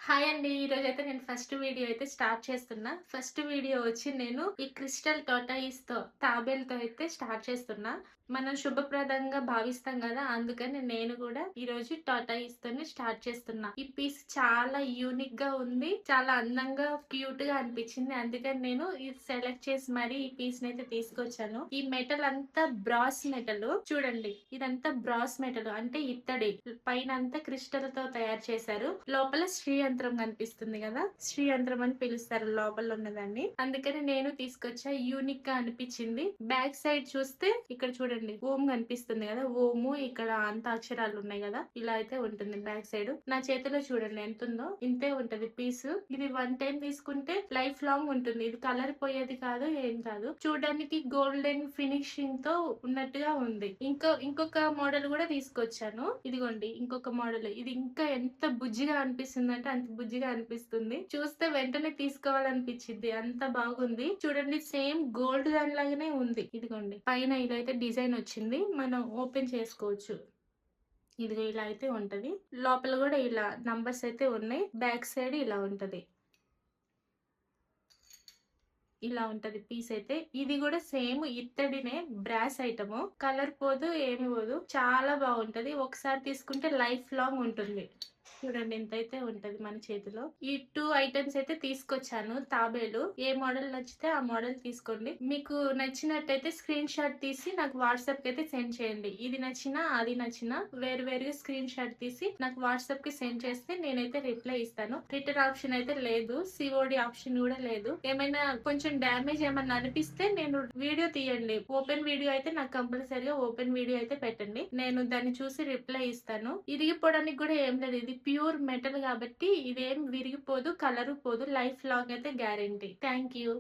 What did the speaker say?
Hi అండి. ఈరోజైతే నేను ఫస్ట్ వీడియో అయితే స్టార్ట్ చేస్తున్నా. ఫస్ట్ వీడియో వచ్చి నేను ఈ క్రిస్టల్ టార్టాయిస్‌తో తాబేలుతో అయితే స్టార్ట్ చేస్తున్నా. మనం శుభప్రదంగా భావిస్తాం గదా! అందుకని నేను గూడా ఈరోజు టార్టాయిస్‌తోనే స్టార్ట్ చేస్తున్నా. ఈ పీస్ చాలా యూనిక్‌గా ఉంది. చాలా అందంగా, క్యూట్‌గా అనిపించింది. అందుకని నేను ఇది సెలెక్ట్ చేసి మరీ ఈ పీస్‌నైతే తీసుకొచ్చాను. ఈ మెటల్ అంతా బ్రాస్ మెటలు. చూడండి, ఇదంతా బ్రాస్ మెటల్ అంటే ఇత్తడి. పైనంతా క్రిస్టల్‌తో తయారు చేశారు. లోపల యంత్రం కనిపిస్తుంది కదా, శ్రీ యంత్రం అని పిలుస్తారు లోపల ఉన్నదాన్ని. అందుకని నేను తీసుకొచ్చా. యూనిక్ గా అనిపించింది. బ్యాక్ సైడ్ చూస్తే ఇక్కడ చూడండి ఓం కనిపిస్తుంది కదా, ఓము ఇక్కడ అంత అక్షరాలు ఉన్నాయి కదా, ఇలా అయితే ఉంటుంది బ్యాక్ సైడ్. నా చేతిలో చూడండి ఎంత ఉందో, ఇంతే ఉంటది పీస్. ఇది వన్ టైం తీసుకుంటే లైఫ్ లాంగ్ ఉంటుంది. ఇది కలర్ పోయేది కాదు, ఏం కాదు. చూడడానికి గోల్డెన్ ఫినిషింగ్ తో ఉన్నట్టుగా ఉంది. ఇంకొక మోడల్ కూడా తీసుకొచ్చాను. ఇదిగోండి ఇంకొక మోడల్. ఇది ఇంకా ఎంత బుజ్జిగా అనిపిస్తుంది అంటే అంత బుజ్జిగా అనిపిస్తుంది. చూస్తే వెంటనే తీసుకోవాలనిపించింది, అంత బాగుంది. చూడండి సేమ్ గోల్డ్ దాని లాగానే ఉంది. ఇదిగోండి పైన ఇదైతే డిజైన్ వచ్చింది, మనం ఓపెన్ చేసుకోవచ్చు. ఇదిగో ఇలా అయితే ఉంటది. లోపల కూడా ఇలా నంబర్స్ అయితే ఉన్నాయి. బ్యాక్ సైడ్ ఇలా ఉంటది. ఇలా ఉంటది పీస్ అయితే. ఇది కూడా సేమ్ ఇత్తడినే, బ్రాస్ ఐటమ్. కలర్ పోదు, ఏమి పోదు, చాలా బాగుంటది. ఒకసారి తీసుకుంటే లైఫ్ లాంగ్ ఉంటుంది. చూడండి ఎంతైతే ఉంటది మన చేతిలో. ఈ 2 ఐటమ్స్ అయితే తీసుకొచ్చాను తాబేలు. ఏ మోడల్ నచ్చితే ఆ మోడల్ తీసుకోండి. మీకు నచ్చినట్టయితే స్క్రీన్ షాట్ తీసి నాకు వాట్సాప్ కి అయితే సెండ్ చేయండి. ఇది నచ్చినా అది నచ్చినా వేరు వేరుగా స్క్రీన్ షాట్ తీసి నాకు వాట్సాప్ కి సెండ్ చేస్తే నేనైతే రిప్లై ఇస్తాను. రిటర్న్ ఆప్షన్ అయితే లేదు, సిఓడి ఆప్షన్ కూడా లేదు. ఏమైనా కొంచెం డ్యామేజ్ ఏమన్నా అనిపిస్తే నేను వీడియో తీయండి, ఓపెన్ వీడియో అయితే నాకు కంపల్సరీగా ఓపెన్ వీడియో అయితే పెట్టండి. నేను దాన్ని చూసి రిప్లై ఇస్తాను. ఇరిగిపోవడానికి కూడా ఏం లేదు, ఇది ప్యూర్ మెటల్ కాబట్టి ఇదేం విరిగిపోదు, కలర్ పోదు, లైఫ్ లాంగ్ అయితే గ్యారంటీ. Thank you.